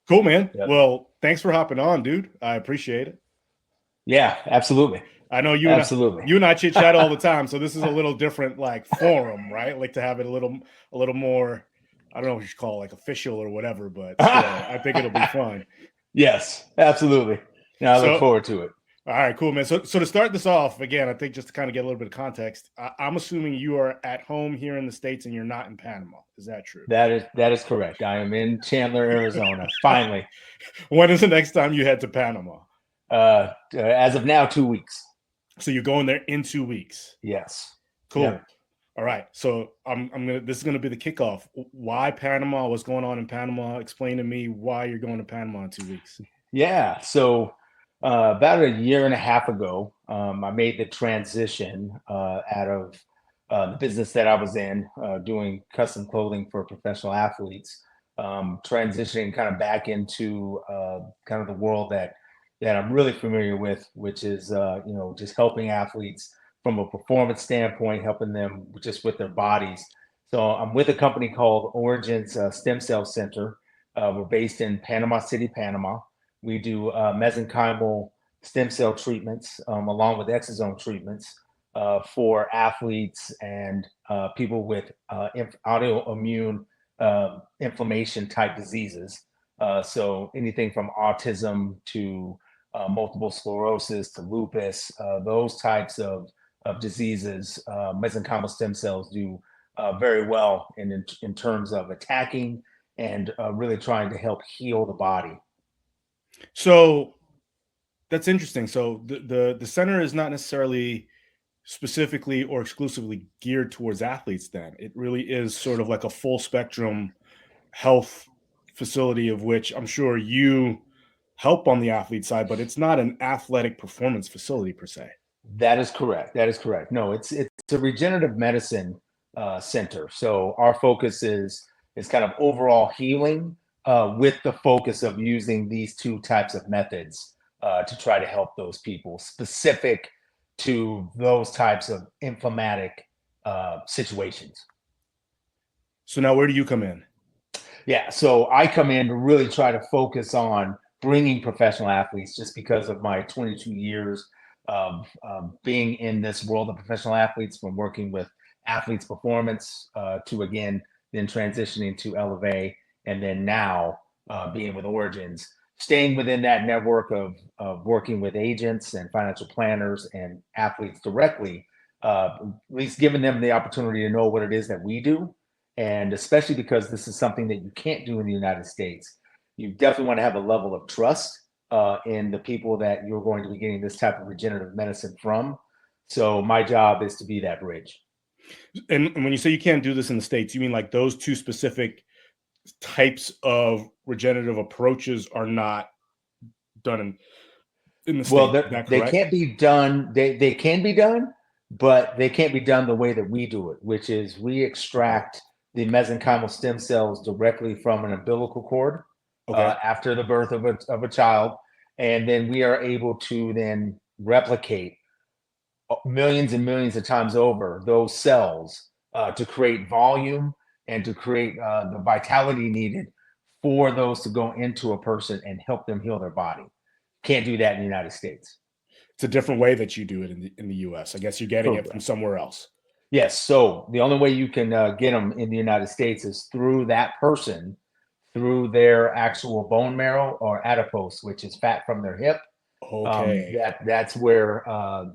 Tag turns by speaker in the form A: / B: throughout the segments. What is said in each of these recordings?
A: Cool, man.
B: Yep.
A: Well, thanks for hopping on, dude. I appreciate it.
B: Yeah, absolutely.
A: I know
B: Absolutely.
A: you and I chit chat all the time, so this is a little different, like forum, right? Like to have it a little more. I don't know what you should call it, like official or whatever, but still, I think it'll be fun.
B: Yes, absolutely. Yeah, I look
A: So,
B: forward to it.
A: all right, cool, man. So to start this off, again, I think just to kind of get a little bit of context, I'm assuming you are at home here in the States and you're not in Panama. Is that true?
B: That is correct. I am in Chandler, Arizona. Finally.
A: When is the next time you head to Panama?
B: As of now, 2 weeks.
A: So you're going there in 2 weeks.
B: Yes.
A: Cool.
B: Yep.
A: All right. So I'm gonna this is gonna be the kickoff. Why Panama? What's going on in Panama? Explain to me why you're going to Panama in 2 weeks.
B: Yeah. So about a year and a half ago, I made the transition out of the business that I was in, doing custom clothing for professional athletes, transitioning kind of back into kind of the world that I'm really familiar with, which is just helping athletes from a performance standpoint, helping them just with their bodies. So I'm with a company called Origins Stem Cell Center. We're based in Panama City, Panama. We do mesenchymal stem cell treatments along with exosome treatments for athletes and people with autoimmune inflammation type diseases. So anything from autism to multiple sclerosis to lupus, those types of diseases, mesenchymal stem cells do very well in terms of attacking and really trying to help heal the body.
A: So that's interesting. So the center is not necessarily specifically or exclusively geared towards athletes. Then it really is sort of like a full spectrum health facility, of which I'm sure you help on the athlete side, but it's not an athletic performance facility per se.
B: That is correct. That is correct. No, it's a regenerative medicine center. So our focus is kind of overall healing with the focus of using these two types of methods to try to help those people specific to those types of inflammatic situations.
A: So now where do you come in?
B: Yeah, so I come in to really try to focus on bringing professional athletes just because of my 22 years of being in this world of professional athletes, from working with athletes performance to again, then transitioning to Elevate, and then now being with Origins, staying within that network of working with agents and financial planners and athletes directly, at least giving them the opportunity to know what it is that we do, and especially because this is something that you can't do in the United States. You definitely want to have a level of trust in the people that you're going to be getting this type of regenerative medicine from. So my job is to be that bridge.
A: And when you say you can't do this in the States, you mean like those two specific types of regenerative approaches are not done in the
B: Well,
A: States. Is that
B: they
A: correct?
B: can't be done. They can be done, but they can't be done the way that we do it, which is we extract the mesenchymal stem cells directly from an umbilical cord
A: Okay.
B: after the birth of a child, and then we are able to then replicate millions and millions of times over those cells to create volume and to create the vitality needed for those to go into a person and help them heal their body. Can't do that in the United States.
A: It's a different way that you do it in the US. I guess you're getting it from
B: Correct.
A: somewhere else.
B: Yes. So the only way you can get them in the United States is through that person, through their actual bone marrow or adipose, which is fat from their hip.
A: Okay.
B: That's where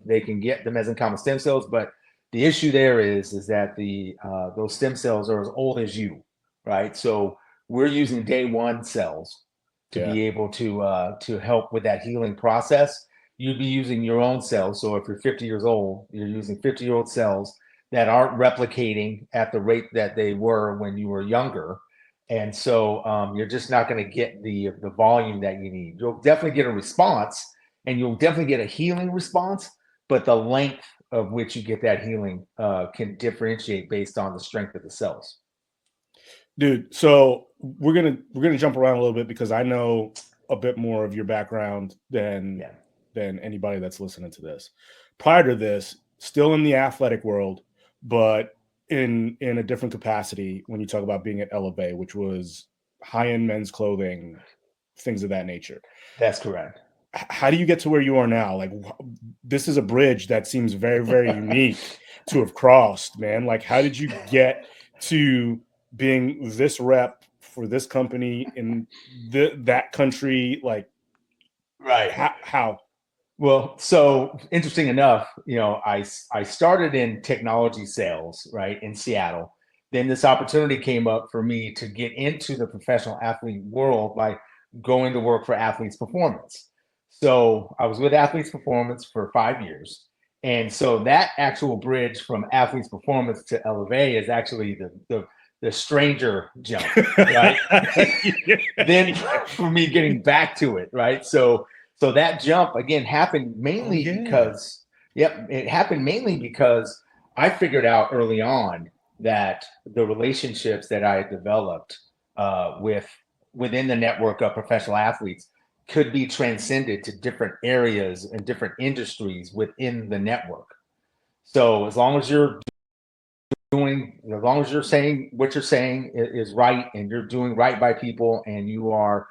B: they can get the mesenchymal stem cells. But the issue there is that the those stem cells are as old as you, right? So we're using day one cells to
A: Yeah.
B: be able to help with that healing process. You'd be using your own cells. So if you're 50 years old, you're using 50-year-old cells that aren't replicating at the rate that they were when you were younger. And so you're just not going to get the volume that you need. You'll definitely get a response, and you'll definitely get a healing response, but the length of which you get that healing can differentiate based on the strength of the cells.
A: Dude, so we're gonna jump around a little bit because I know a bit more of your background
B: Yeah.
A: than anybody that's listening to this. Prior to this, still in the athletic world, but in a different capacity when you talk about being at Elevate, which was high-end men's clothing. things of that nature.
B: That's correct.
A: How do you get to where you are now? Like, this is a bridge that seems very, very unique to have crossed, man. Like, how did you get to being this rep for this company in that country? Like,
B: Right.
A: How?
B: Well, so interesting enough, I started in technology sales, right, in Seattle. Then this opportunity came up for me to get into the professional athlete world by going to work for Athletes Performance. So I was with Athletes Performance for 5 years. And so that actual bridge from Athletes Performance to Elevate is actually the stranger jump, right? Then for me getting back to it, right? So that jump again happened mainly because, it happened mainly because I figured out early on that the relationships that I had developed within the network of professional athletes could be transcended to different areas and different industries within the network. So as long as you're saying what you're saying is right, and you're doing right by people, and you are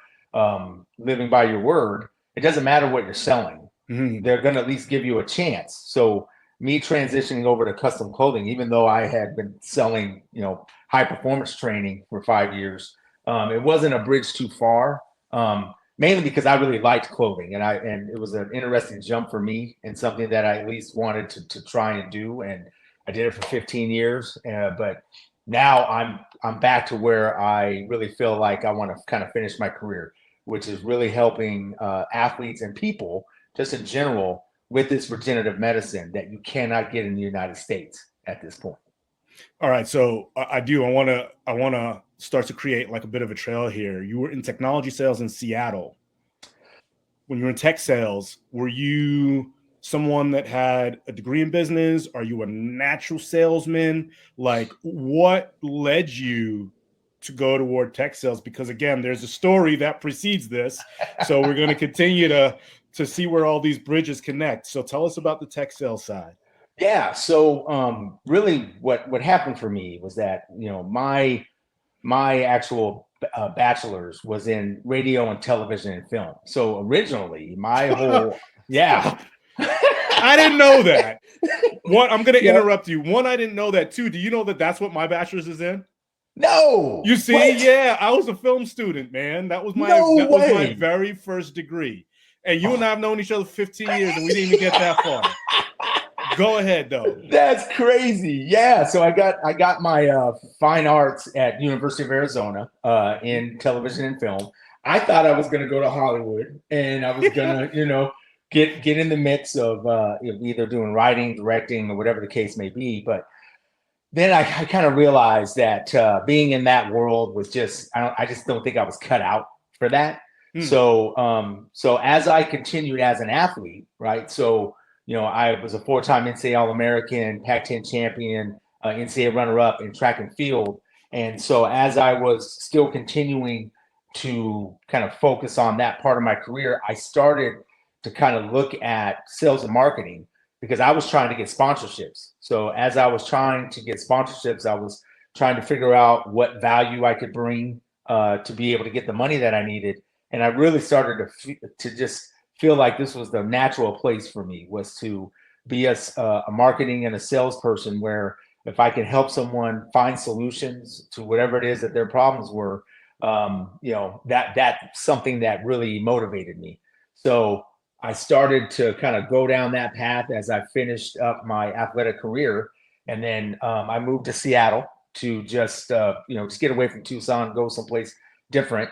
B: living by your word, it doesn't matter what you're selling. Mm-hmm. They're going to at least give you a chance. So me transitioning over to custom clothing, even though I had been selling, high performance training for 5 years, it wasn't a bridge too far. Mainly because I really liked clothing, and it was an interesting jump for me, and something that I at least wanted to try and do. And I did it for 15 years, but now I'm back to where I really feel like I want to kind of finish my career, which is really helping athletes and people just in general with this regenerative medicine that you cannot get in the United States at this point.
A: All right, so I want to start to create like a bit of a trail here. You were in technology sales in Seattle. When you were in tech sales, were you someone that had a degree in business? Are you a natural salesman? Like, what led you to go toward tech sales? Because again, there's a story that precedes this. So we're going to continue to see where all these bridges connect. So tell us about the tech sales side.
B: Yeah. So really what happened for me was that, my actual bachelor's was in radio and television and film. So originally my whole, yeah.
A: I didn't know that. One, I'm going to interrupt you. One, I didn't know that. Two, do you know that that's what my bachelor's is in?
B: No.
A: You see, what? Yeah, I was a film student, man. That was my very first degree. And you and I have known each other 15 years, and we didn't even get that far. Go ahead, though.
B: That's crazy. Yeah. So I got my fine arts at University of Arizona in television and film. I thought I was going to go to Hollywood, and I was going to, get in the mix of either doing writing, directing, or whatever the case may be. But then I kind of realized that being in that world was I just don't think I was cut out for that. So as I continued as an athlete, right? So, I was a 4-time NCAA All-American, Pac-10 champion, NCAA runner-up in track and field. And so as I was still continuing to kind of focus on that part of my career, I started to kind of look at sales and marketing, because I was trying to get sponsorships. So as I was trying to get sponsorships, I was trying to figure out what value I could bring to be able to get the money that I needed. And I really started to just feel like this was the natural place for me, was to be a marketing and a salesperson, where if I can help someone find solutions to whatever it is that their problems were, that's something that really motivated me. So I started to kind of go down that path as I finished up my athletic career. And then I moved to Seattle to just get away from Tucson, go someplace different,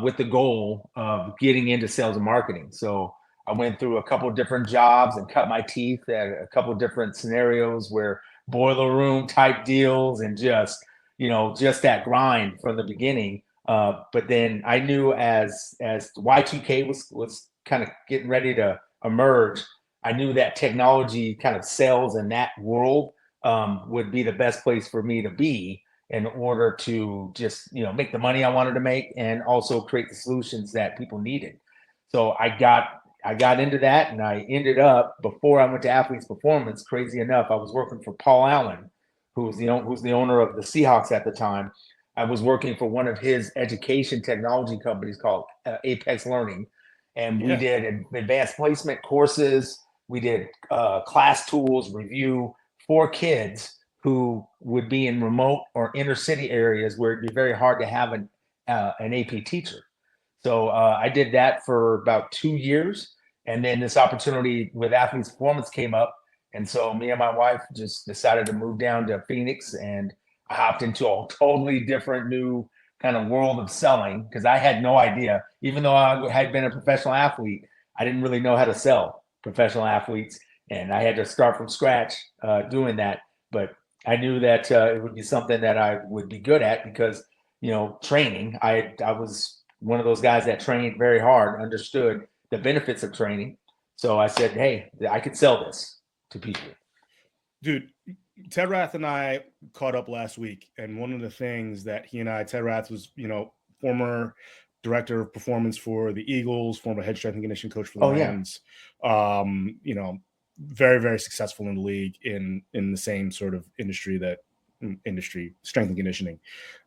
B: with the goal of getting into sales and marketing. So I went through a couple of different jobs and cut my teeth at a couple of different scenarios, where boiler room type deals, and just that grind from the beginning. But then I knew as Y2K was kind of getting ready to emerge, I knew that technology kind of sales in that world would be the best place for me to be, in order to just make the money I wanted to make, and also create the solutions that people needed. So I got into that, and I ended up, before I went to Athletes Performance, crazy enough, I was working for Paul Allen, who's the owner of the Seahawks at the time. I was working for one of his education technology companies called Apex Learning, and we
A: Yeah.
B: did advanced placement courses. We did class tools review for kids who would be in remote or inner city areas where it'd be very hard to have an AP teacher. So I did that for about 2 years, and then this opportunity with Athletes Performance came up, and so me and my wife just decided to move down to Phoenix, and I hopped into a totally different new kind of world of selling because I had no idea. Even though I had been a professional athlete, I didn't really know how to sell professional athletes, and I had to start from scratch doing that. But I knew that it would be something that I would be good at because training. I was one of those guys that trained very hard, understood the benefits of training. So I said, hey, I could sell this to people.
A: Dude, Ted Rath and I caught up last week, and one of the things that Ted Rath was, former director of performance for the Eagles, former head strength and conditioning coach for the Rams. Very, very successful in the league in the same sort of industry, strength and conditioning.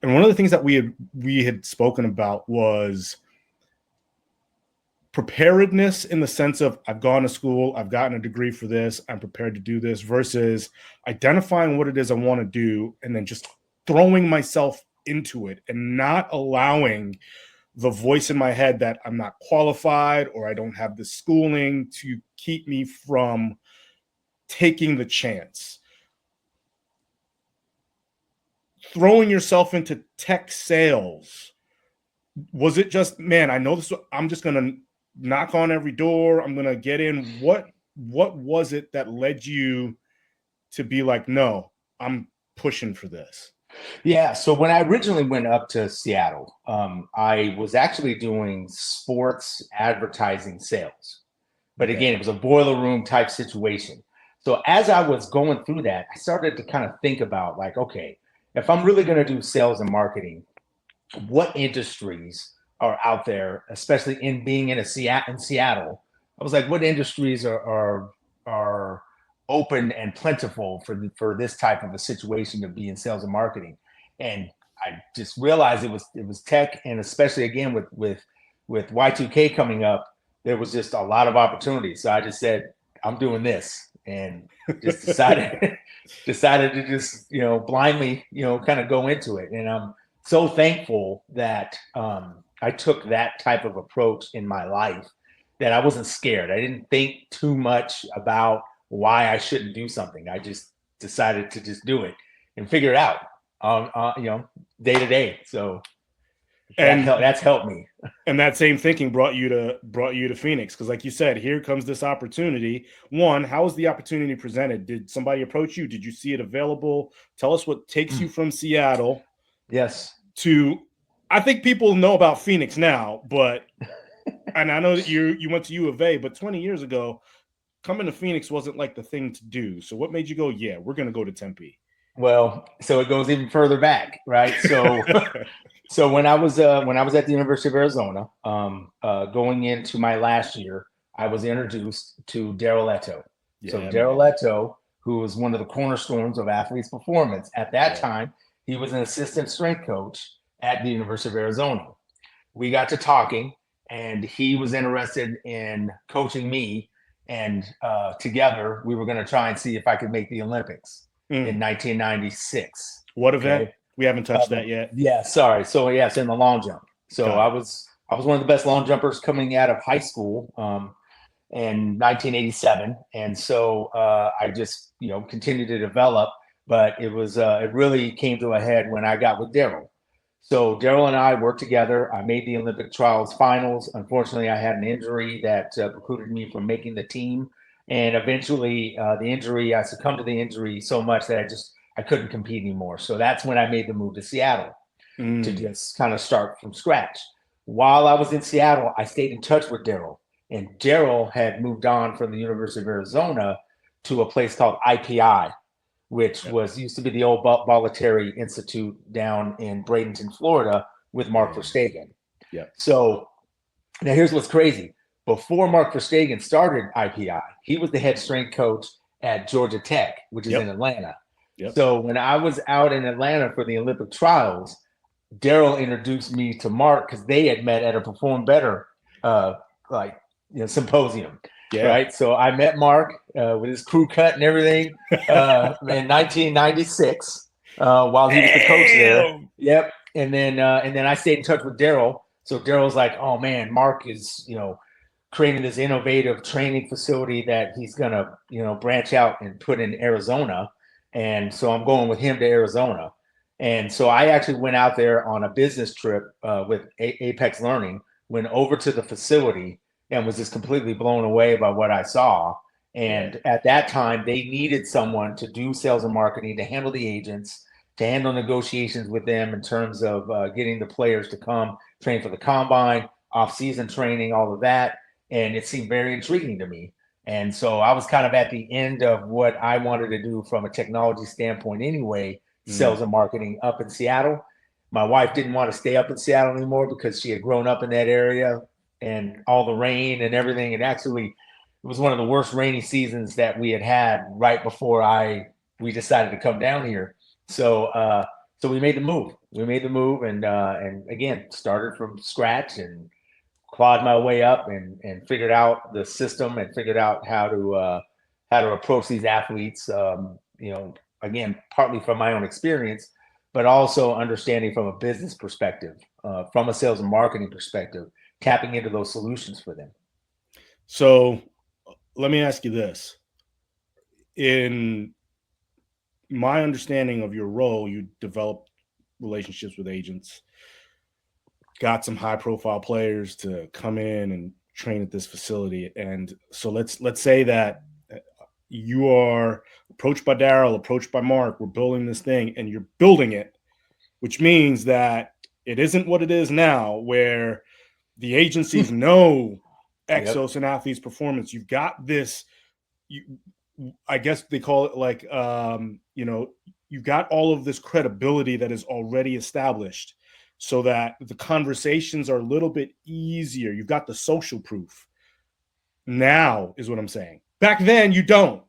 A: And one of the things that we had spoken about was preparedness in the sense of I've gone to school, I've gotten a degree for this, I'm prepared to do this, versus identifying what it is I want to do and then just throwing myself into it and not allowing the voice in my head that I'm not qualified or I don't have the schooling to keep me from taking the chance. Throwing yourself into tech sales, was it just, man, I know this, I'm just going to knock on every door, I'm going to get in? What was it that led you to be like, no, I'm pushing for this?
B: Yeah. So when I originally went up to Seattle, I was actually doing sports advertising sales. But again, it was a boiler room type situation. So as I was going through that, I started to kind of think about like, okay, if I'm really going to do sales and marketing, what industries are out there, especially in being in Seattle? I was like, what industries are open and plentiful for this type of a situation to be in sales and marketing? And I just realized it was tech, and especially again with Y2K coming up, there was just a lot of opportunities. So I just said, I'm doing this, and just decided to just blindly kind of go into it. And I'm so thankful that I took that type of approach in my life, that I wasn't scared. I didn't think too much about why I shouldn't do something. I just decided to just do it and figure it out day to day. So that's helped me.
A: And that same thinking brought you to Phoenix, because like you said, here comes this opportunity. One, how was the opportunity presented? Did somebody approach you? Did you see it available? Tell us what takes you from Seattle.
B: Yes.
A: I think people know about Phoenix now, but and I know that you went to U of A, but 20 years ago, coming to Phoenix wasn't like the thing to do. So what made you go, yeah, we're going to go to Tempe?
B: Well, so it goes even further back, right? So so when I was at the University of Arizona, going into my last year, I was introduced to Daryl Leto. Yeah, so Daryl Leto, who was one of the cornerstones of Athletes Performance at that time, he was an assistant strength coach at the University of Arizona. We got to talking, and he was interested in coaching me, and together we were going to try and see if I could make the Olympics in 1996.
A: What event? Okay. We haven't touched that yet.
B: Yeah, sorry. So yeah, it's in the long jump. So I was one of the best long jumpers coming out of high school in 1987, and so I just continued to develop. But it really came to a head when I got with Daryl. So Daryl and I worked together. I made the Olympic trials finals. Unfortunately, I had an injury that precluded me from making the team. And eventually I succumbed to the injury so much that I couldn't compete anymore. So that's when I made the move to Seattle to just kind of start from scratch. While I was in Seattle, I stayed in touch with Daryl. And Daryl had moved on from the University of Arizona to a place called IPI, which used to be the old Bolletary Institute down in Bradenton, Florida, with Mark Verstegen.
A: Yeah.
B: So now here's what's crazy. Before Mark Verstegen started IPI, he was the head strength coach at Georgia Tech, which is in Atlanta. Yep. So when I was out in Atlanta for the Olympic trials, Daryl introduced me to Mark because they had met at a Perform Better like symposium,
A: Yeah.
B: right? So I met Mark with his crew cut and everything in 1996 while he was the coach there.
A: Damn!
B: Yep. And then I stayed in touch with Daryl. So Daryl's like, oh man, Mark is creating this innovative training facility that he's gonna branch out and put in Arizona. And so I'm going with him to Arizona. And so I actually went out there on a business trip with Apex Learning, went over to the facility and was just completely blown away by what I saw. And at that time, they needed someone to do sales and marketing, to handle the agents, to handle negotiations with them in terms of getting the players to come train for the combine, off-season training, all of that. And it seemed very intriguing to me. And so I was kind of at the end of what I wanted to do from a technology standpoint anyway, sales and marketing up in Seattle. My wife didn't want to stay up in Seattle anymore because she had grown up in that area and all the rain and everything. And actually, it was one of the worst rainy seasons that we had right before we decided to come down here. So we made the move. We made the move and again started from scratch and clawed my way up and figured out the system and figured out how to approach these athletes. Again, partly from my own experience, but also understanding from a business perspective, from a sales and marketing perspective, tapping into those solutions for them.
A: So let me ask you this. In my understanding of your role, you developed relationships with agents, got some high profile players to come in and train at this facility. And so let's say that you are approached by Daryl, approached by Mark, we're building this thing and you're building it, which means that it isn't what it is now where the agencies know Exos and Athletes Performance. You've got this, I guess they call it like, you've got all of this credibility that is already established so that the conversations are a little bit easier. You've got the social proof now is what I'm saying. Back then you don't.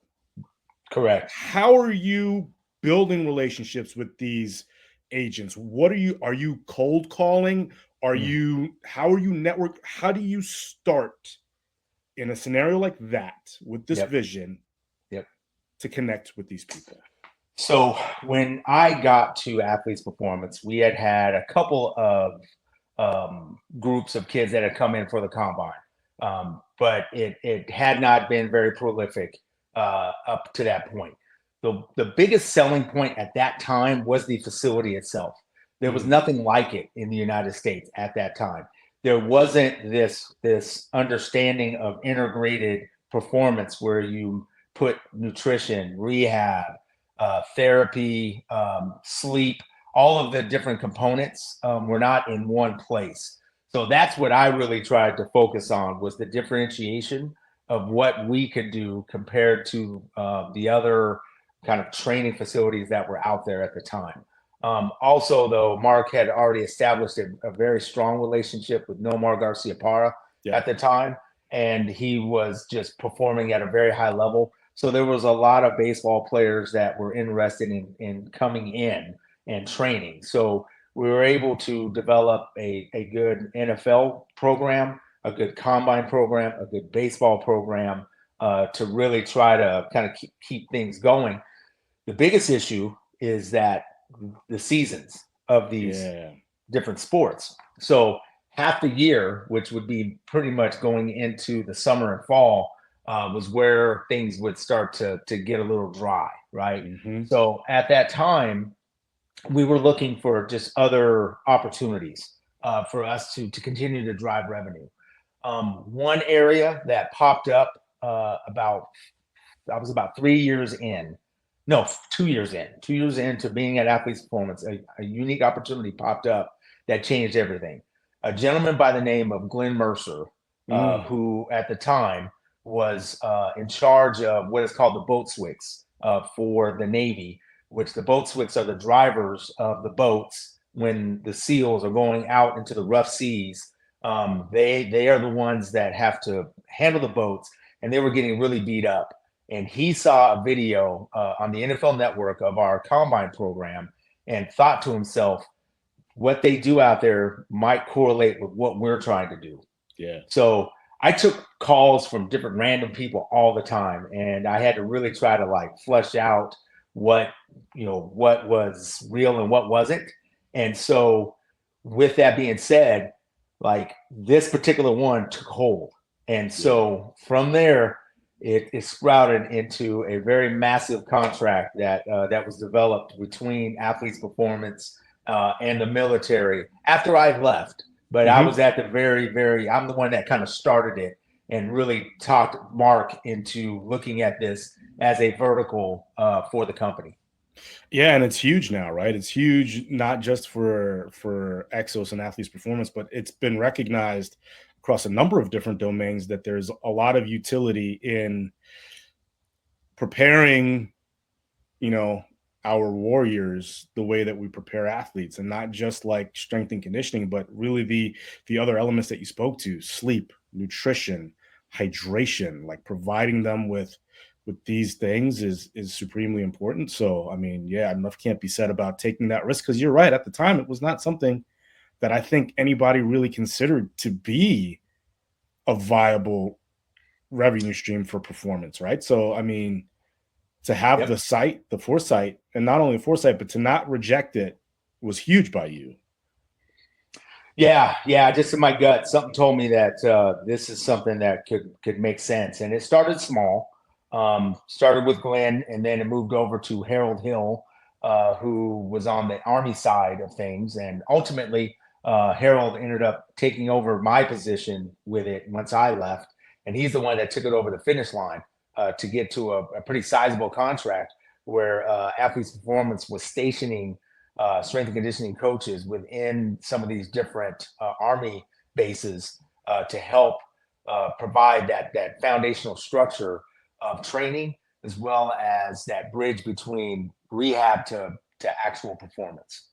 B: Correct.
A: How are you building relationships with these agents? Are you cold calling? How are you network? How do you start in a scenario like that with this vision to connect with these people?
B: So when I got to Athletes Performance, we had a couple of groups of kids that had come in for the combine, but it had not been very prolific up to that point. The biggest selling point at that time was the facility itself. There was nothing like it in the United States at that time. There wasn't this understanding of integrated performance where you put nutrition, rehab, therapy, sleep, all of the different components were not in one place. So that's what I really tried to focus on, was the differentiation of what we could do compared to the other kind of training facilities that were out there at the time. Also, though, Mark had already established a very strong relationship with Nomar Garciaparra at the time, and he was just performing at a very high level. So there was a lot of baseball players that were interested in coming in and training. So we were able to develop a good NFL program, a good combine program, a good baseball program to really try to kind of keep things going. The biggest issue is that the seasons of these different sports. So half the year, which would be pretty much going into the summer and fall, was where things would start to get a little dry, right? So at that time, we were looking for just other opportunities for us to continue to drive revenue. One area that popped up about 2 years into being at Athletes Performance, a unique opportunity popped up that changed everything. A gentleman by the name of Glenn Mercer, who at the time was in charge of what is called the boatswicks for the Navy, which the boatswicks are the drivers of the boats when the SEALs are going out into the rough seas. They are the ones that have to handle the boats, and they were getting really beat up. And he saw a video on the NFL Network of our combine program and thought to himself, what they do out there might correlate with what we're trying to do.
A: Yeah.
B: So I took calls from different random people all the time, and I had to really try to like flush out what what was real and what wasn't. And so, with that being said, like this particular one took hold, and so from there, it sprouted into a very massive contract that was developed between Athletes Performance and the military after I left. But I was at the I'm the one that kind of started it and really talked Mark into looking at this as a vertical for the company.
A: Yeah, and it's huge now, right? It's huge not just for Exos and Athletes Performance, but it's been recognized across a number of different domains that there's a lot of utility in preparing, our warriors the way that we prepare athletes, and not just like strength and conditioning, but really the other elements that you spoke to: sleep, nutrition, hydration. Like providing them with these things is supremely important. So I mean, yeah, enough can't be said about taking that risk, because you're right, at the time it was not something that I think anybody really considered to be a viable revenue stream for performance, right? So I mean, to have the foresight, and not only foresight, but to not reject it was huge by you.
B: Yeah, just in my gut, something told me that this is something that could make sense. And it started small, started with Glenn, and then it moved over to Harold Hill, who was on the Army side of things. And ultimately, Harold ended up taking over my position with it once I left. And he's the one that took it over the finish line to get to a pretty sizable contract where Athletes Performance was stationing strength and conditioning coaches within some of these different Army bases to help provide that foundational structure of training, as well as that bridge between rehab to actual performance.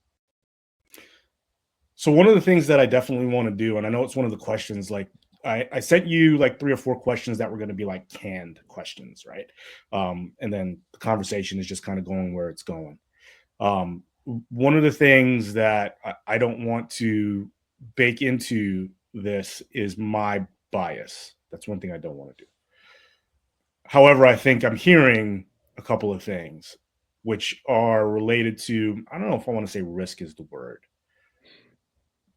A: So one of the things that I definitely want to do, and I know it's one of the questions, like I sent you like 3 or 4 questions that were going to be like canned questions, right? And then the conversation is just kind of going where it's going. One of the things that I don't want to bake into this is my bias. That's one thing I don't want to do. However, I think I'm hearing a couple of things which are related to, I don't know if I want to say risk is the word,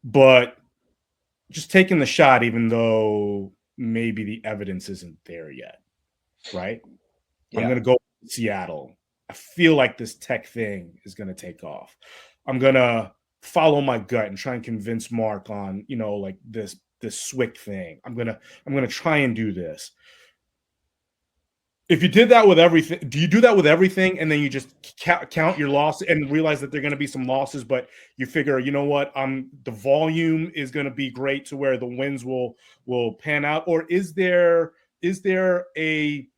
A: but just taking the shot, even though maybe the evidence isn't there yet, right? Yeah. I'm going to go to Seattle. I feel like this tech thing is going to take off. I'm going to follow my gut and try and convince Mark on, like this SWIC thing. I'm going to try and do this. If you did that with everything, do you do that with everything, and then you just count your loss and realize that there are going to be some losses, but you figure, you know what, the volume is going to be great to where the wins will pan out? Or is there a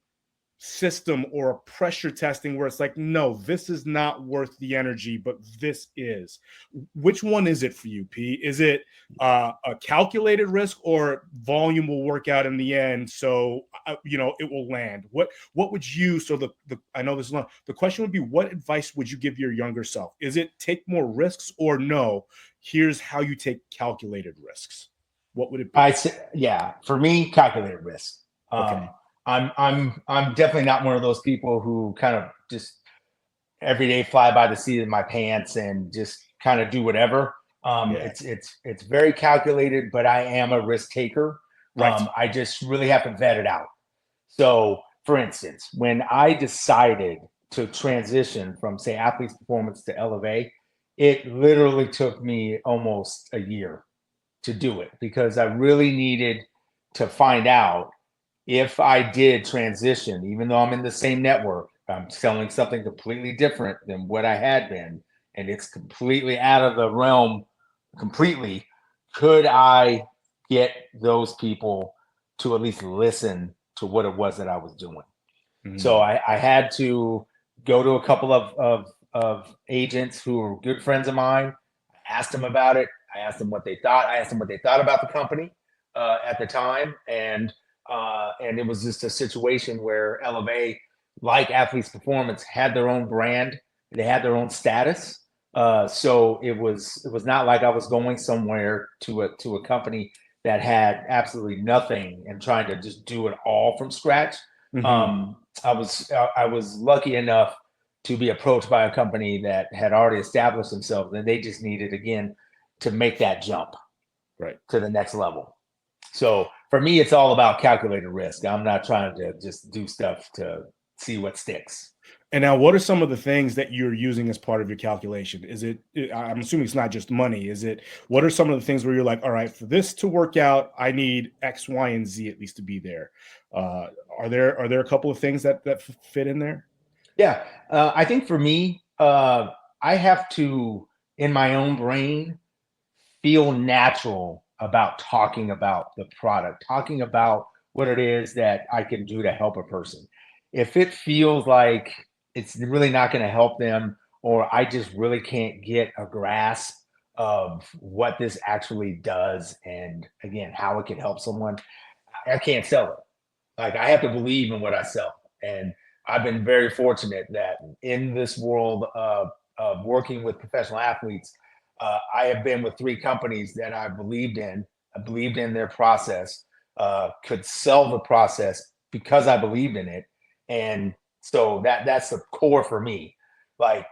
A: system or a pressure testing where it's like, no, this is not worth the energy, but this is? Which one is it for you, P? Is it a calculated risk, or volume will work out in the end, so it will land? What would you, so I know this is not the question, would be, what advice would you give your younger self? Is it take more risks, or no, here's how you take calculated risks? What would it be?
B: I say, yeah, for me, calculated risk. Okay. I'm definitely not one of those people who kind of just every day fly by the seat of my pants and just kind of do whatever. It's very calculated, but I am a risk taker. Right. I just really have to vet it out. So, for instance, when I decided to transition from, say, Athletes Performance to Elevate, it literally took me almost a year to do it, because I really needed to find out if I did transition, even though I'm in the same network, I'm selling something completely different than what I had been, and it's completely out of the realm completely. Could I get those people to at least listen to what it was that I was doing? Mm-hmm. So I had to go to a couple of agents who were good friends of mine. I asked them about it. I asked them what they thought. I asked them what they thought about the company at the time. And it was just a situation where Elevate, like Athletes Performance, had their own brand. They had their own status. So it was not like I was going somewhere to a company that had absolutely nothing and trying to just do it all from scratch.
A: Hmm.
B: I was lucky enough to be approached by a company that had already established themselves, and they just needed again to make that jump
A: Right.
B: to the next level. So for me, it's all about calculated risk. I'm not trying to just do stuff to see what sticks.
A: And now, what are some of the things that you're using as part of your calculation? Is it, I'm assuming it's not just money. Is it, what are some of the things where you're like, all right, for this to work out, I need X, Y, and Z at least to be there? Uh, are there a couple of things that fit in there?
B: Yeah, I think for me, I have to, in my own brain, feel natural about talking about the product, talking about what it is that I can do to help a person. If it feels like it's really not going to help them, or I just really can't get a grasp of what this actually does, and again, how it can help someone, I can't sell it. Like I have to believe in what I sell. And I've been very fortunate that in this world of working with professional athletes, I have been with three companies that I believed in. I believed in their process, could sell the process because I believed in it. And so that's the core for me. Like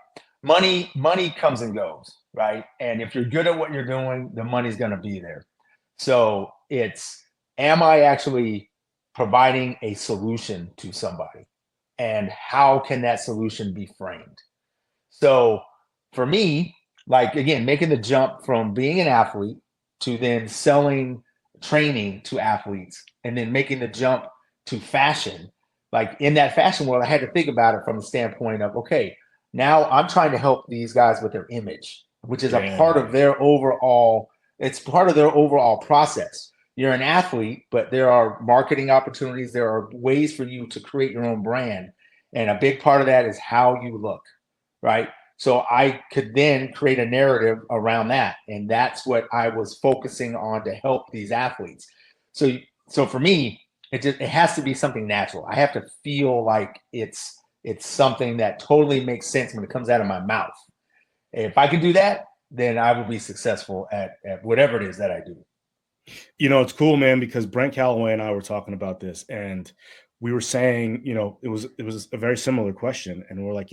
B: money comes and goes, right? And if you're good at what you're doing, the money's going to be there. So it's, am I actually providing a solution to somebody, and how can that solution be framed? So for me, like again, making the jump from being an athlete to then selling training to athletes, and then making the jump to fashion, like in that fashion world, I had to think about it from the standpoint of, okay, now I'm trying to help these guys with their image, which is a part
A: Yeah.
B: of their overall, it's part of their overall process. You're an athlete, but there are marketing opportunities, there are ways for you to create your own brand, and a big part of that is how you look, right? So I could then create a narrative around that, and that's what I was focusing on to help these athletes. So so for me, it has to be something natural. I have to feel like it's something that totally makes sense when it comes out of my mouth. If I can do that, then I will be successful at whatever it is that I do.
A: It's cool, man, because Brent Calloway and I were talking about this, and we were saying, it was a very similar question, and we're like,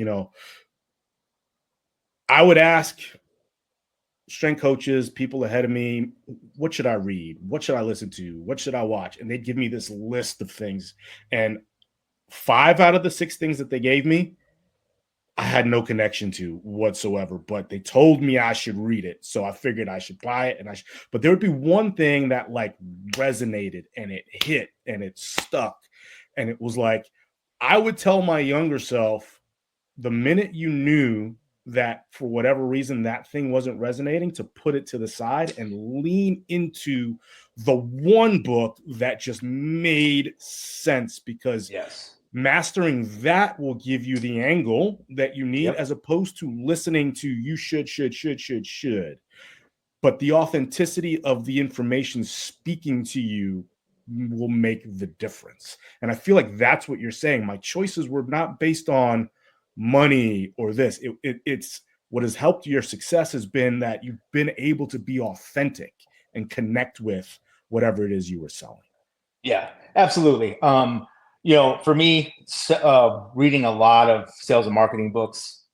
A: I would ask strength coaches, people ahead of me, what should I read? What should I listen to? What should I watch? And they'd give me this list of things. And 5 out of the 6 things that they gave me, I had no connection to whatsoever, but they told me I should read it. So I figured I should buy it. But there would be one thing that like resonated and it hit and it stuck. And it was like, I would tell my younger self, the minute you knew that for whatever reason that thing wasn't resonating, to put it to the side and lean into the one book that just made sense, because
B: Yes.
A: mastering that will give you the angle that you need,
B: Yep.
A: as opposed to listening to you should. But the authenticity of the information speaking to you will make the difference. And I feel like that's what you're saying. My choices were not based on money or this. It's what has helped your success has been that you've been able to be authentic and connect with whatever it is you were selling.
B: Yeah, absolutely. For me, reading a lot of sales and marketing books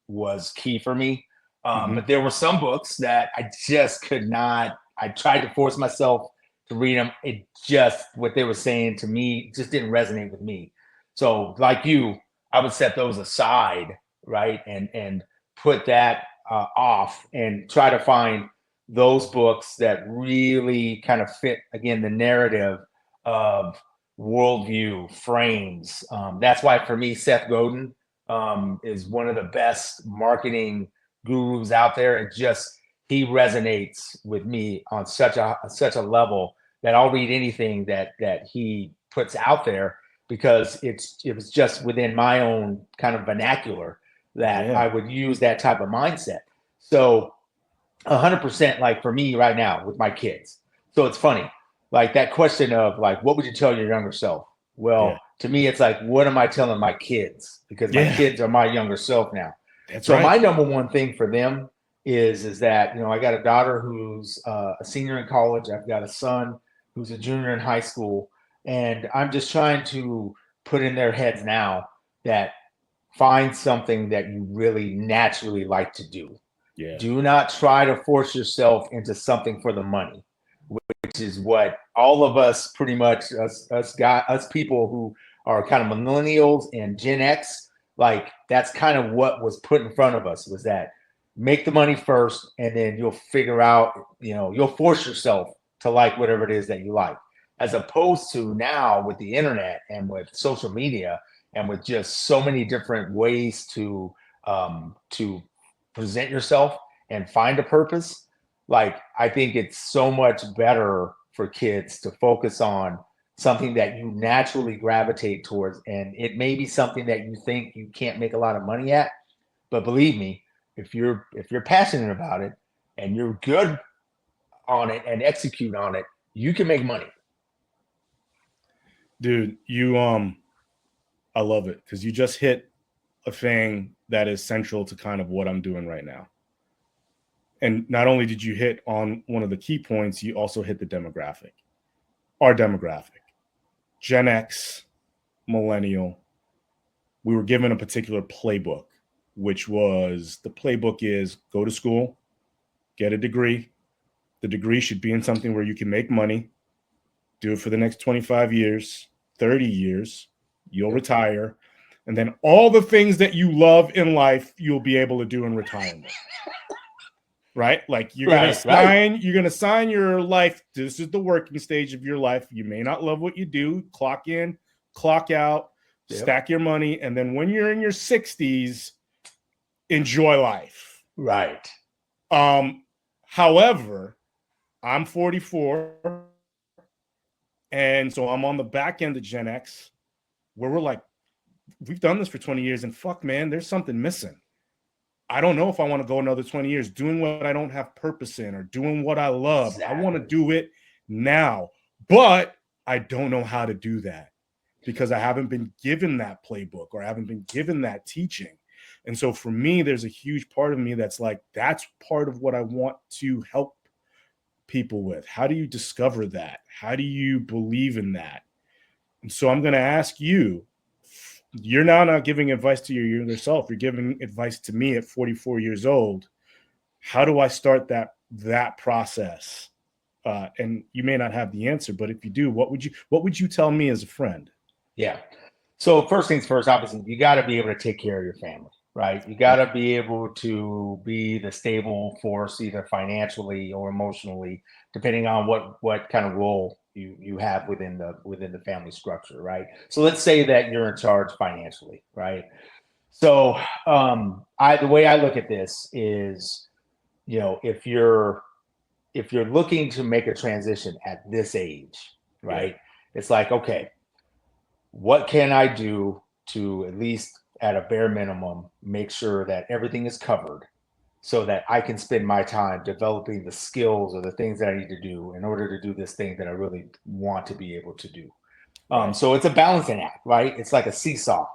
B: was key for me. But
A: Mm-hmm.
B: there were some books that I just could not. I tried to force myself to read them. It just, what they were saying to me just didn't resonate with me. So, like you, I would set those aside, right, and put that off, and try to find those books that really kind of fit again the narrative of worldview frames. That's why for me, Seth Godin is one of the best marketing gurus out there. It just, he resonates with me on such a level that I'll read anything that he puts out there, because it was just within my own kind of vernacular that I
A: Yeah.
B: would use that type of mindset. So 100%, like for me right now with my kids. So it's funny, like that question of like, what would you tell your younger self?
A: Yeah.
B: Well, to me, it's like, what am I telling my kids? Because my
A: Yeah.
B: kids are my younger self now.
A: That's
B: So
A: right.
B: my number one thing for them is that, you know, I got a daughter who's a senior in college. I've got a son who's a junior in high school, and I'm just trying to put in their heads now that find something that you really naturally like to do.
A: Yeah.
B: Do not try to force yourself into something for the money, which is what all of us, pretty much us people who are kind of millennials and Gen X, like that's kind of what was put in front of us, was that make the money first and then you'll figure out, you know, you'll force yourself to like whatever it is that you like, as opposed to now with the internet and with social media and with just so many different ways to present yourself and find a purpose. Like, I think it's so much better for kids to focus on something that you naturally gravitate towards. And it may be something that you think you can't make a lot of money at, but believe me, if you're passionate about it and you're good on it and execute on it, you can make money.
A: Dude, I love it because you just hit a thing that is central to kind of what I'm doing right now. And not only did you hit on one of the key points, you also hit the demographic. Our demographic, Gen X, millennial. We were given a particular playbook, which was the playbook is go to school, get a degree. The degree should be in something where you can make money, do it for the next 25 years, 30 years, you'll retire. And then all the things that you love in life, you'll be able to do in retirement. Right? Like you're gonna sign your life. This is the working stage of your life. You may not love what you do, clock in, clock out, stack your money, and then when you're in your 60s, enjoy life.
B: Right.
A: However, I'm 44, and so I'm on the back end of Gen X, where we're like, we've done this for 20 years, and fuck, man, there's something missing. I don't know if I want to go another 20 years doing what I don't have purpose in or doing what I love. Exactly. I want to do it now, but I don't know how to do that because I haven't been given that playbook or I haven't been given that teaching. And so for me, there's a huge part of me that's like, that's part of what I want to help people with. How do you discover that? How do you believe in that? And so I'm going to ask you, you're now not giving advice to your younger self. You're giving advice to me at 44 years old. How do I start that process? And you may not have the answer, but if you do, what would you tell me as a friend?
B: Yeah. So first things first, obviously, you got to be able to take care of your family, right? You got to be able to be the stable force, either financially or emotionally, depending on what kind of role you have within the family structure, right? So let's say that you're in charge financially, right? So the way I look at this is, you know, if you're looking to make a transition at this age, right? It's like, okay, what can I do to at least at a bare minimum make sure that everything is covered so that I can spend my time developing the skills or the things that I need to do in order to do this thing that I really want to be able to do. So it's a balancing act, right? It's like a seesaw,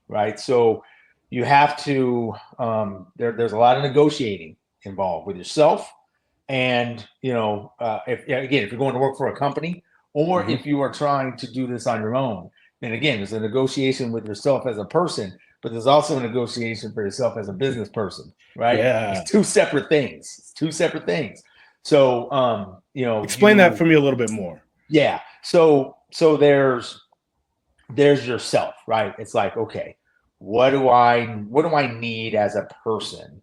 B: right? So you have to, there's a lot of negotiating involved with yourself. And, you know, if you're going to work for a company or if you are trying to do this on your own, then again, there's a negotiation with yourself as a person, but there's also a negotiation for yourself as a business person, right?
A: Yeah.
B: It's two separate things. So, you know,
A: explain that for me a little bit more.
B: Yeah. So there's yourself, right? It's like, okay, what do I need as a person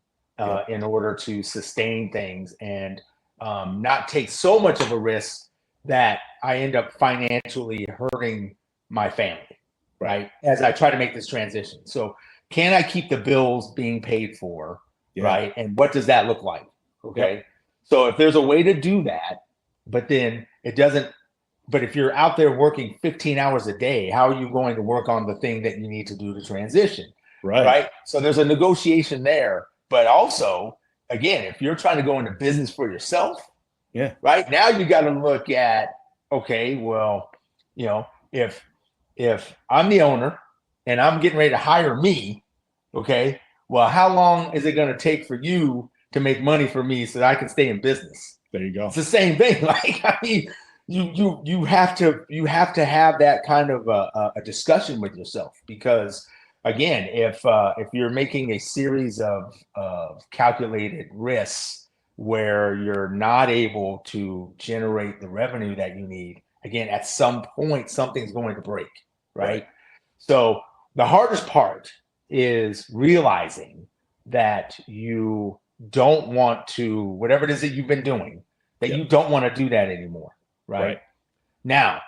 B: in order to sustain things and not take so much of a risk that I end up financially hurting my family, right? As I try to make this transition. So can I keep the bills being paid for, right? And what does that look like? Okay. So if there's a way to do that, but then but if you're out there working 15 hours a day, how are you going to work on the thing that you need to do to transition? Right. So there's a negotiation there, but also, again, if you're trying to go into business for yourself, right now you got to look at, okay, well, you know, if I'm the owner and I'm getting ready to hire me, okay, well, how long is it going to take for you to make money for me so that I can stay in business?
A: There you go.
B: It's the same thing. Like, I mean, you have to have that kind of a discussion with yourself, because again, if you're making a series of calculated risks where you're not able to generate the revenue that you need, again, at some point something's going to break, right? So the hardest part is realizing that you don't want to, whatever it is that you've been doing, that you don't want to do that anymore, right? Now,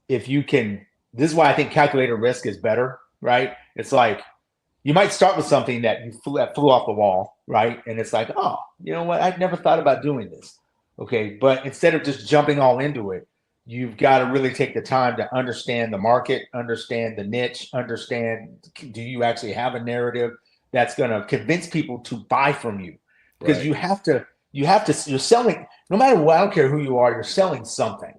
B: if you can, this is why I think calculated risk is better, right? It's like, you might start with something that flew off the wall, right? And it's like, oh, you know what? I'd never thought about doing this. Okay. But instead of just jumping all into it, you've got to really take the time to understand the market, understand the niche, understand, do you actually have a narrative that's going to convince people to buy from you? Because you're selling, no matter what, I don't care who you are, you're selling something.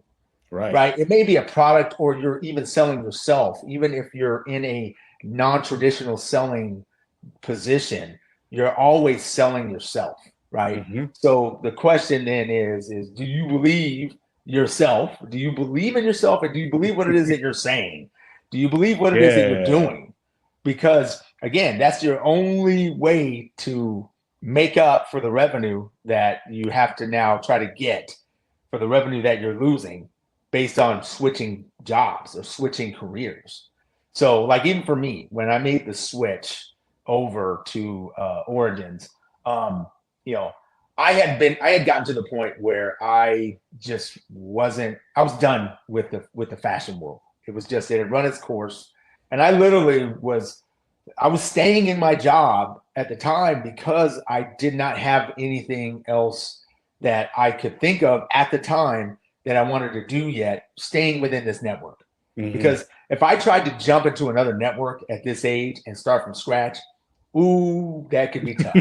B: Right. It may be a product, or you're even selling yourself. Even if you're in a non-traditional selling position, you're always selling yourself, right? So the question then is do you believe yourself? Do you believe in yourself, and do you believe what it is that you're saying? Do you believe what it is that you're doing? Because again, that's your only way to make up for the revenue that you have to now try to get for the revenue that you're losing based on switching jobs or switching careers. So like, even for me, when I made the switch over to Origins, you know, I had gotten to the point where I was done with the fashion world. It had run its course. And I was staying in my job at the time because I did not have anything else that I could think of at the time that I wanted to do yet, staying within this network. Because if I tried to jump into another network at this age and start from scratch, ooh, that could be tough,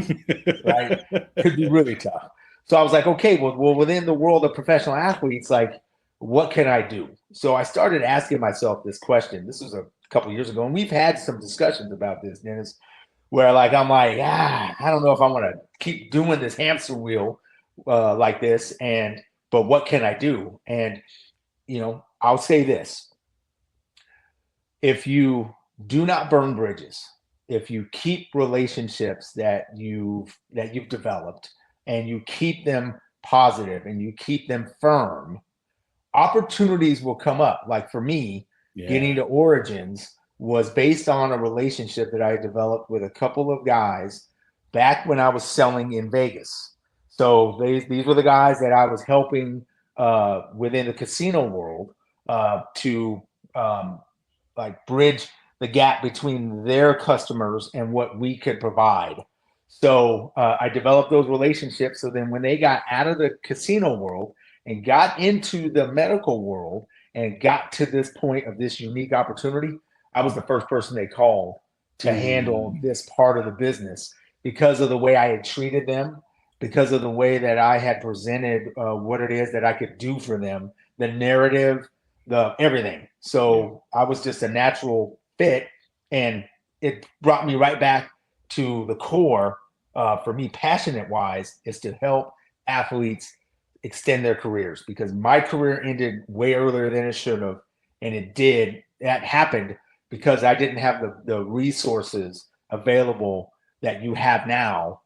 B: right? Could be really tough. So I was like, okay, well, within the world of professional athletes, like, what can I do? So I started asking myself this question. This was a couple of years ago, and we've had some discussions about this, Dennis, where I'm like, I don't know if I want to keep doing this hamster wheel like this, but what can I do? And, you know, I'll say this. If you do not burn bridges, if you keep relationships that you've developed, and you keep them positive and you keep them firm, opportunities will come up. Like for me, getting to Origins was based on a relationship that I developed with a couple of guys back when I was selling in Vegas. So these were the guys that I was helping within the casino world to like bridge the gap between their customers and what we could provide. So I developed those relationships. So then when they got out of the casino world and got into the medical world and got to this point of this unique opportunity, I was the first person they called to handle this part of the business, because of the way I had treated them, because of the way that I had presented what it is that I could do for them, the narrative, the everything. So I was just a natural fit, and it brought me right back to the core. For me, passionate wise, is to help athletes extend their careers, because my career ended way earlier than it should have. And it did. That happened because I didn't have the resources available that you have now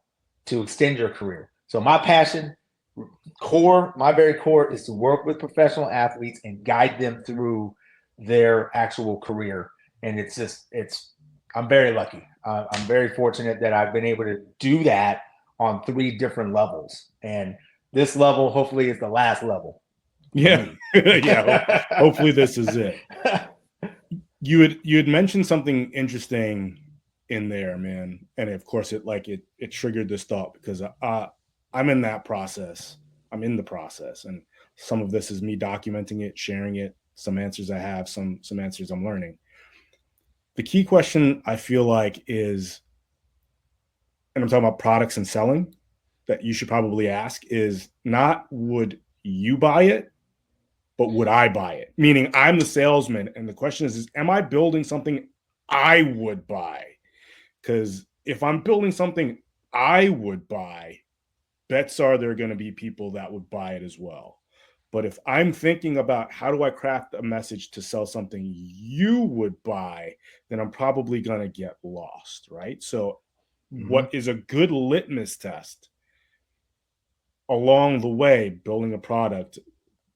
B: to extend your career. So my passion, my very core, is to work with professional athletes and guide them through their actual career. And I'm very lucky. I'm very fortunate that I've been able to do that on 3 different levels. And this level, hopefully, is the last level.
A: Yeah. Yeah. Hopefully this is it. You had mentioned something interesting in there, man. And of course it triggered this thought, because I'm in that process. I'm in the process. And some of this is me documenting it, sharing it, some answers I have, some answers I'm learning. The key question I feel like is, and I'm talking about products and selling, that you should probably ask is not, would you buy it, but would I buy it? Meaning I'm the salesman. And the question is am I building something I would buy? Because if I'm building something I would buy, bets are there going to be people that would buy it as well. But if I'm thinking about how do I craft a message to sell something you would buy, then I'm probably going to get lost, right? So,
B: Mhm.
A: what is a good litmus test along the way, building a product,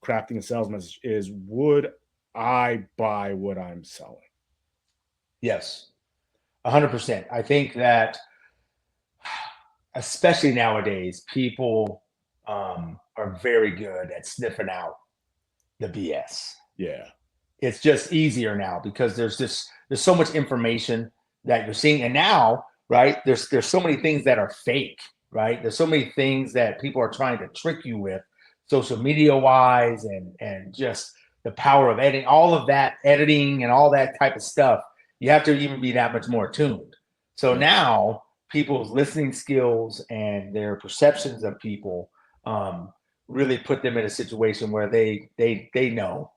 A: crafting a sales message, is would I buy what I'm selling?
B: Yes, 100%. I think that especially nowadays, people are very good at sniffing out the BS.
A: Yeah.
B: It's just easier now because there's so much information that you're seeing, and now, right, there's so many things that are fake, right? There's so many things that people are trying to trick you with, social media wise, and just the power of editing, all of that editing and all that type of stuff. You have to even be that much more attuned. So
A: Yeah.
B: now people's listening skills and their perceptions of people really put them in a situation where they know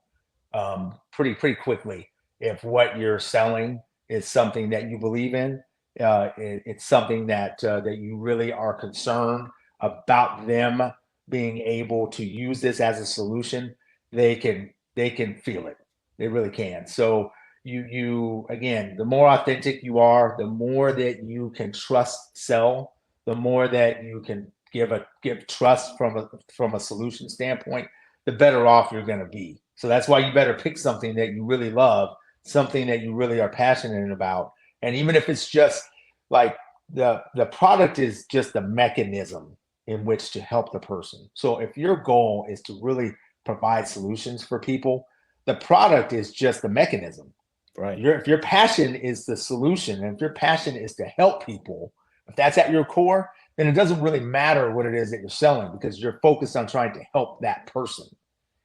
B: pretty quickly if what you're selling is something that you believe in. It's something that you really are concerned about them being able to use this as a solution. They can feel it. They really can. So you again, the more authentic you are, the more that you can trust sell, the more that you can give trust from a solution standpoint, the better off you're going to be. So that's why you better pick something that you really love, something that you really are passionate about. And even if it's just like the product is just the mechanism in which to help the person. So if your goal is to really provide solutions for people, the product is just the mechanism.
A: Right.
B: If your passion is the solution, and if your passion is to help people, if that's at your core, then it doesn't really matter what it is that you're selling because you're focused on trying to help that person.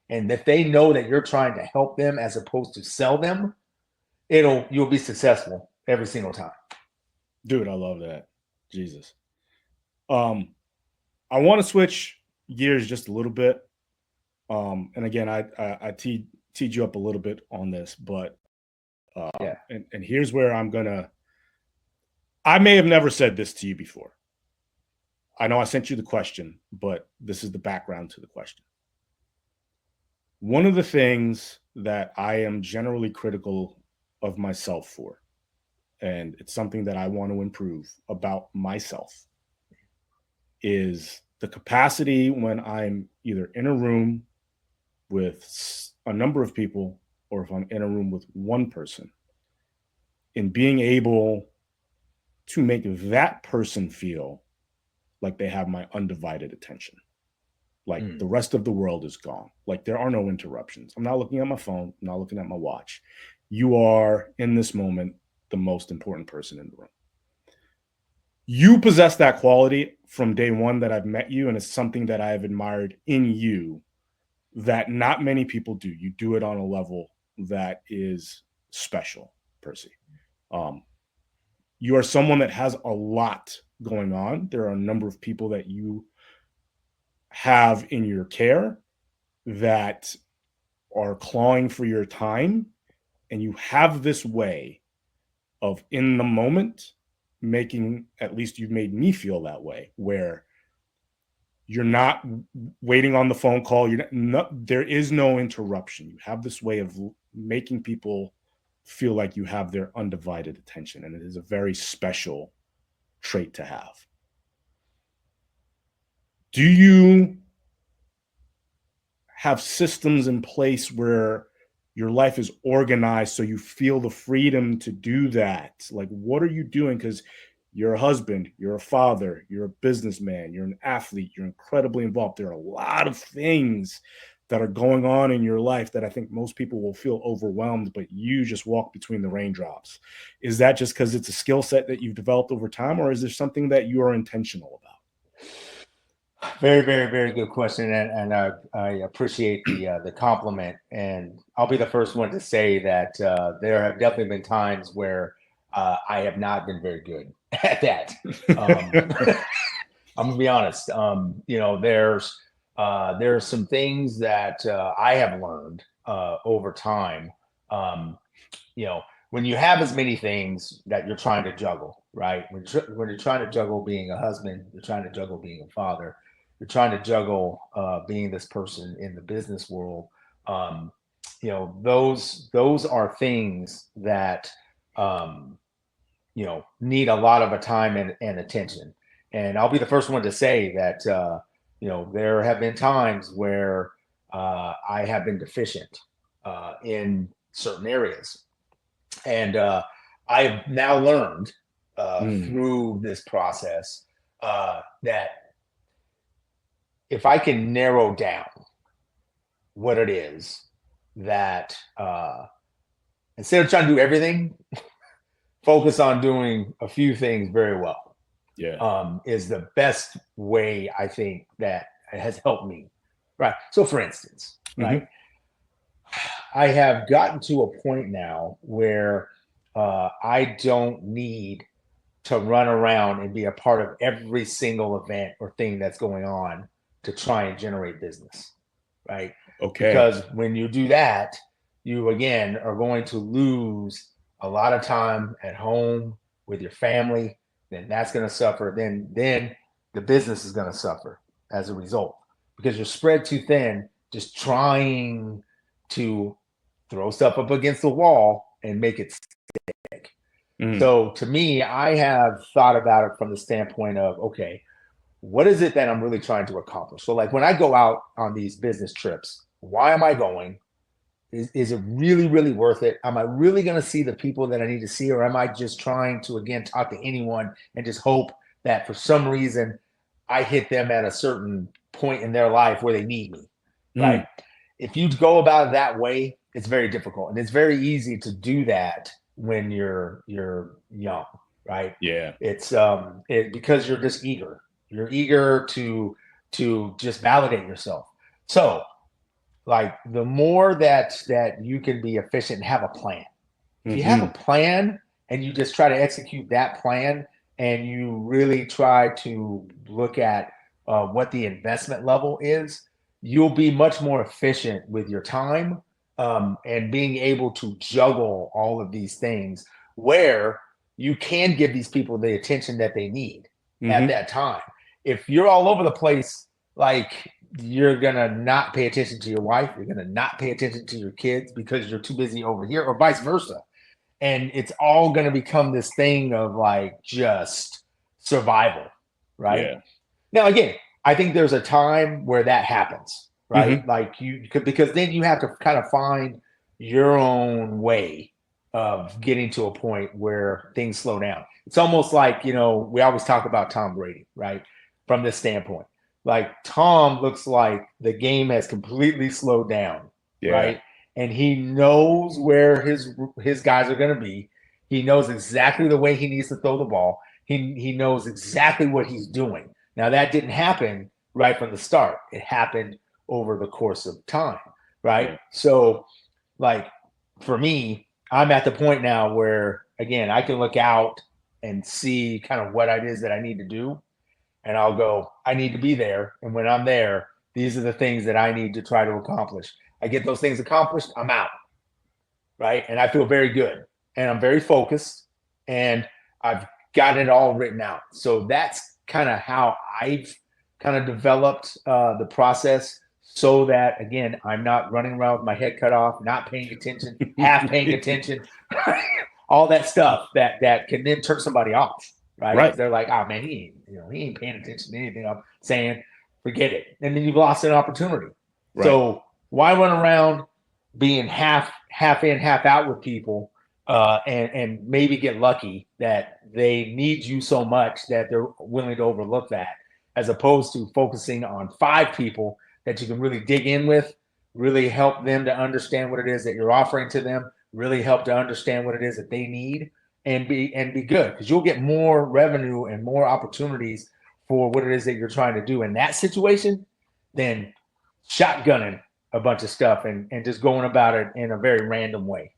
B: And if they know that you're trying to help them as opposed to sell them, you'll be successful every single time.
A: Dude, I love that. Jesus. I want to switch gears just a little bit. And again, I teed you up a little bit on this, but
B: Yeah.
A: and here's where I may have never said this to you before. I know I sent you the question, but this is the background to the question. One of the things that I am generally critical of myself for, and it's something that I want to improve about myself, is the capacity when I'm either in a room with a number of people or if I'm in a room with one person, in being able to make that person feel like they have my undivided attention. Like the rest of the world is gone. Like there are no interruptions. I'm not looking at my phone. I'm not looking at my watch. You are in this moment the most important person in the room. You possess that quality from day one that I've met you, and it's something that I've admired in you that not many people do. You do it on a level that is special, Percy. You are someone that has a lot going on. There are a number of people that you have in your care that are clawing for your time, and you have this way of in the moment making, at least you've made me feel that way, where you're not waiting on the phone call. There is no interruption. You have this way of making people feel like you have their undivided attention, and it is a very special trait to have. Do you have systems in place where your life is organized so you feel the freedom to do that? Like, what are you doing? Because you're a husband, you're a father, you're a businessman, you're an athlete, you're incredibly involved. There are a lot of things that are going on in your life that I think most people will feel overwhelmed, but you just walk between the raindrops. Is that just because it's a skill set that you've developed over time, or is there something that you are intentional about?
B: Very, very, very good question, and I appreciate the compliment. And I'll be the first one to say that there have definitely been times where I have not been very good at that. I'm gonna be honest. There's some things that I have learned over time. You know, when you have as many things that you're trying to juggle, right? When you're trying to juggle being a husband, you're trying to juggle being a father, you're trying to juggle being this person in the business world. Um, those are things that need a lot of a time and attention. And I'll be the first one to say that there have been times where I have been deficient in certain areas. And I've now learned through this process that if I can narrow down what it is that instead of trying to do everything, focus on doing a few things very well.
A: Yeah.
B: Is the best way I think that has helped me. Right. So for instance, right, I have gotten to a point now where I don't need to run around and be a part of every single event or thing that's going on to try and generate business. Right.
A: Okay.
B: Because when you do that, you again are going to lose a lot of time at home with your family. Then that's going to suffer. Then the business is going to suffer as a result because you're spread too thin, just trying to throw stuff up against the wall and make it stick. So to me, I have thought about it from the standpoint of, okay, what is it that I'm really trying to accomplish? So like when I go out on these business trips, why am I going? Is it really, really worth it? Am I really going to see the people that I need to see? Or am I just trying to, again, talk to anyone and just hope that for some reason I hit them at a certain point in their life where they need me, right? If you go about it that way, it's very difficult. And it's very easy to do that when you're young, right?
A: Yeah.
B: It's because you're just eager. You're eager to just validate yourself. So like the more that you can be efficient and have a plan. If you have a plan and you just try to execute that plan and you really try to look at what the investment level is, you'll be much more efficient with your time and being able to juggle all of these things where you can give these people the attention that they need at that time. If you're all over the place, like you're going to not pay attention to your wife. You're going to not pay attention to your kids because you're too busy over here or vice versa. And it's all going to become this thing of like just survival, right?
A: Yeah.
B: Now, again, I think there's a time where that happens, right? Like because then you have to kind of find your own way of getting to a point where things slow down. It's almost like, we always talk about Tom Brady, right? From this standpoint. Like Tom looks like the game has completely slowed down, right? And he knows where his guys are going to be. He knows exactly the way he needs to throw the ball. He knows exactly what he's doing. Now that didn't happen right from the start. It happened over the course of time, right? So like for me, I'm at the point now where again, I can look out and see kind of what it is that I need to do. And I'll go, I need to be there. And when I'm there, these are the things that I need to try to accomplish. I get those things accomplished, I'm out. Right. And I feel very good. And I'm very focused. And I've got it all written out. So that's kind of how I've kind of developed the process so that, again, I'm not running around with my head cut off, not paying attention, half paying attention, all that stuff that can then turn somebody off. Right. They're like, oh man, he ain't paying attention to anything I'm saying. Forget it. And then you've lost an opportunity. Right. So why run around being half in, half out with people and maybe get lucky that they need you so much that they're willing to overlook that, as opposed to focusing on 5 people that you can really dig in with, really help them to understand what it is that you're offering to them, really help to understand what it is that they need. And be good, because you'll get more revenue and more opportunities for what it is that you're trying to do in that situation than shotgunning a bunch of stuff and just going about it in a very random way.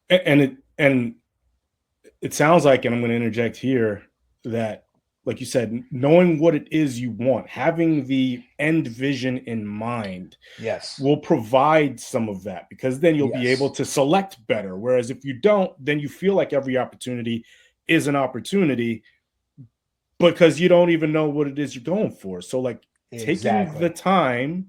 A: And it sounds like, and I'm going to interject here, that like you said, knowing what it is you want, having the end vision in mind
B: Yes.
A: will provide some of that, because then you'll be
B: Yes.
A: able to select better. Whereas if you don't, then you feel like every opportunity is an opportunity because you don't even know what it is you're going for. So like taking the
B: Exactly.
A: time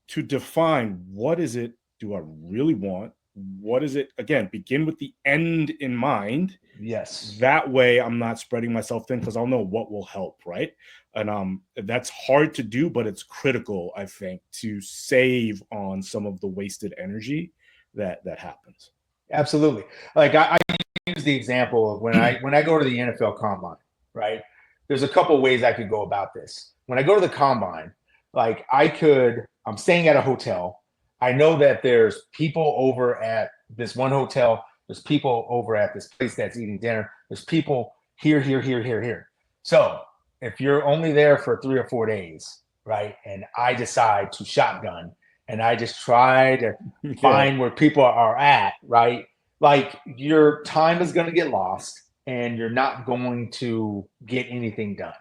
A: to define, what is it do I really want? What is it? Again, begin with the end in mind.
B: Yes.
A: That way I'm not spreading myself thin, because I'll know what will help, right? And that's hard to do, but it's critical, I think, to save on some of the wasted energy that happens.
B: Absolutely. Like I use the example of when I go to the NFL Combine, right? There's a couple ways I could go about this. When I go to the Combine, like I'm staying at a hotel. I know that there's people over at this one hotel. There's people over at this place that's eating dinner. There's people here, here, here, here, here. So if you're only there for 3 or 4 days, right, and I decide to shotgun and I just try to find where people are at, right? Like your time is going to get lost and you're not going to get anything done.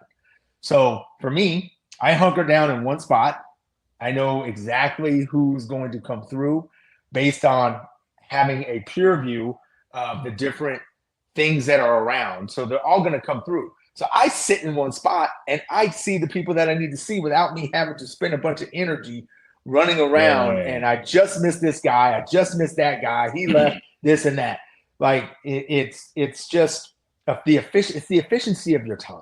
B: So for me, I hunker down in one spot. I know exactly who's going to come through based on having a pure view of the different things that are around. So they're all going to come through. So I sit in one spot and I see the people that I need to see without me having to spend a bunch of energy running around.
A: Right.
B: And I just missed this guy. I just missed that guy. He left this and that. Like it's just it's the efficiency of your time.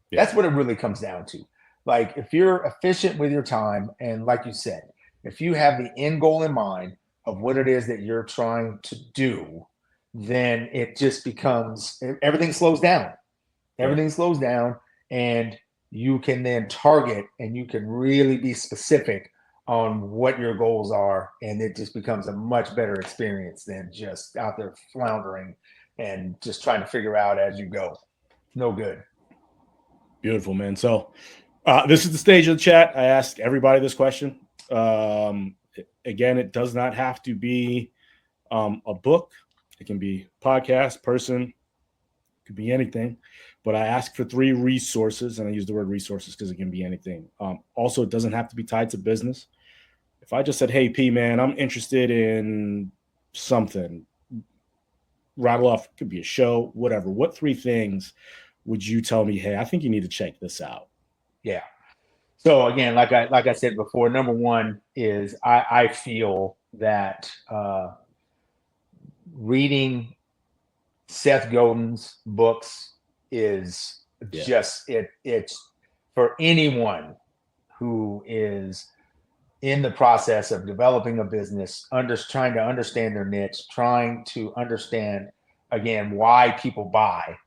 A: Yeah.
B: That's what it really comes down to. Like if you're efficient with your time, and like you said, if you have the end goal in mind of what it is that you're trying to do, then it just becomes, everything slows down. Everything slows down, and you can then target and you can really be specific on what your goals are, and it just becomes a much better experience than just out there floundering and just trying to figure out as you go. No good.
A: Beautiful, man. So this is the stage of the chat. I ask everybody this question. Again, it does not have to be a book. It can be podcast, person, it could be anything. But I ask for 3 resources, and I use the word resources because it can be anything. Also, it doesn't have to be tied to business. If I just said, hey, P, man, I'm interested in something, rattle off, it could be a show, whatever. What 3 things would you tell me, hey, I think you need to check this out?
B: Yeah. So again, like I said before, number one is I feel that reading Seth Godin's books is just it's for anyone who is in the process of developing a business, trying to understand their niche, trying to understand again why people buy,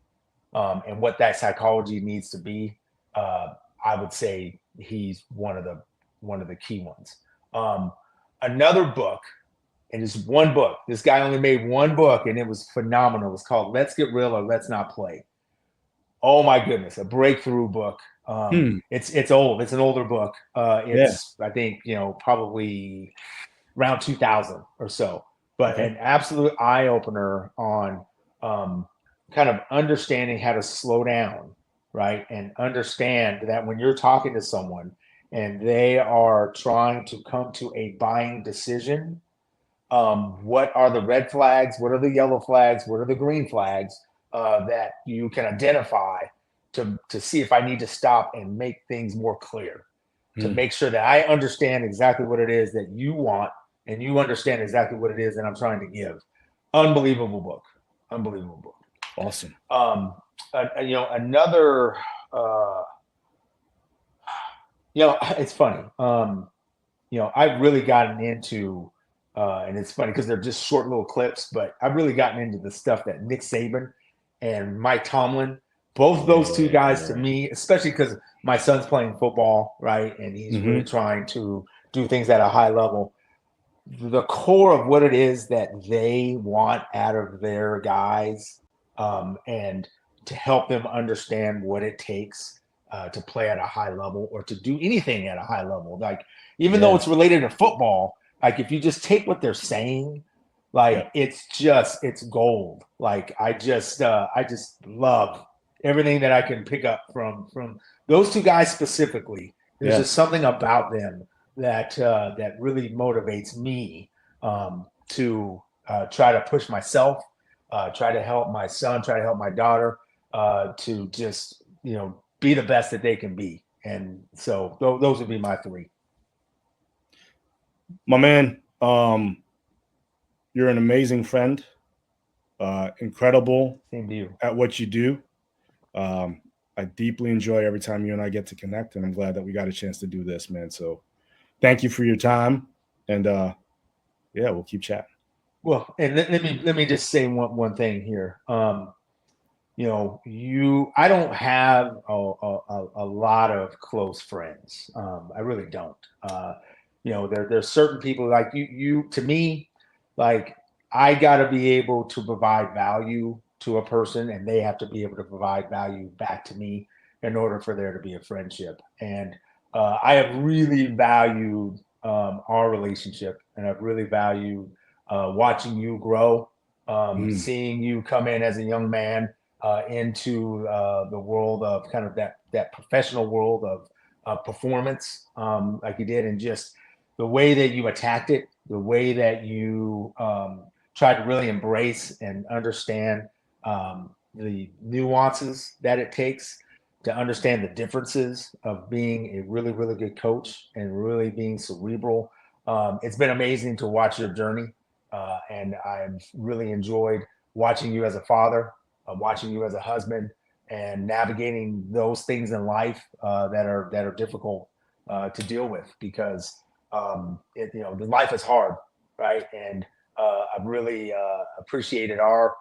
B: and what that psychology needs to be. I would say he's one of the key ones. Another book, and it's one book. This guy only made one book, and it was phenomenal. It's called Let's Get Real or Let's Not Play. Oh my goodness, a breakthrough book. It's old. It's an older book. I think probably around 2000 or so. But an absolute eye opener on kind of understanding how to slow down, right? And understand that when you're talking to someone and they are trying to come to a buying decision, what are the red flags? What are the yellow flags? What are the green flags that you can identify to see if I need to stop and make things more clear, to make sure that I understand exactly what it is that you want and you understand exactly what it is that I'm trying to give. Unbelievable book.
A: Awesome.
B: Another, it's funny. I've really gotten into, and it's funny because they're just short little clips, but I've really gotten into the stuff that Nick Saban and Mike Tomlin, both of those two guys to me, especially because my son's playing football, right? And he's really trying to do things at a high level. The core of what it is that they want out of their guys, and to help them understand what it takes to play at a high level or to do anything at a high level. Like, even though it's related to football, like if you just take what they're saying, like it's gold. Like I just love everything that I can pick up from those two guys specifically. There's
A: Yeah.
B: just something about them that that really motivates me to try to push myself, try to help my son, try to help my daughter, to just be the best that they can be. And so those would be my three.
A: My man, you're an amazing friend, incredible
B: Same to you.
A: at what you do. I deeply enjoy every time you and I get to connect, and I'm glad that we got a chance to do this, man. So thank you for your time, and yeah, we'll keep chatting.
B: Well, and let me just say one thing here. I don't have a lot of close friends. I really don't. There's certain people like you to me, like I got to be able to provide value to a person, and they have to be able to provide value back to me in order for there to be a friendship. And I have really valued our relationship, and I've really valued watching you grow, seeing you come in as a young man into the world of kind of that professional world of performance, like you did, and just the way that you attacked it, the way that you tried to really embrace and understand the nuances that it takes to understand the differences of being a really, really good coach and really being cerebral. It's been amazing to watch your journey, and I've really enjoyed watching you as a father, watching you as a husband, and navigating those things in life that are difficult to deal with, because the life is hard, right? And I've really appreciated our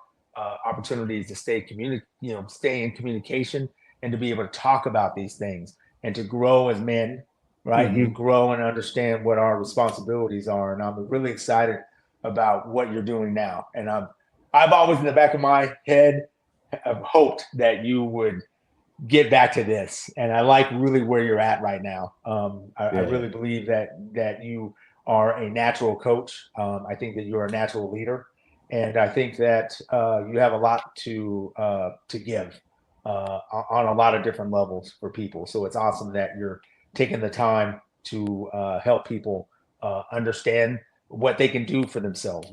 B: opportunities to stay in communication, and to be able to talk about these things and to grow as men, right? And to grow and understand what our responsibilities are. And I'm really excited about what you're doing now. And I've always in the back of my head have hoped that you would get back to this. And I like really where you're at right now. I really believe that you are a natural coach. I think that you're a natural leader. And I think that you have a lot to give on a lot of different levels for people. So it's awesome that you're taking the time to help people understand what they can do for themselves,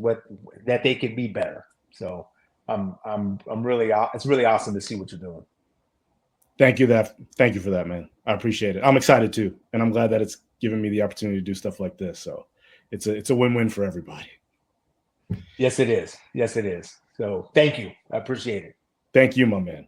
B: that they can be better. So it's really awesome to see what you're doing.
A: Thank you for that, man. I appreciate it. I'm excited too, and I'm glad that it's given me the opportunity to do stuff like this. So it's a win-win for everybody.
B: Yes, it is. Yes, it is. So thank you. I appreciate it.
A: Thank you, my man.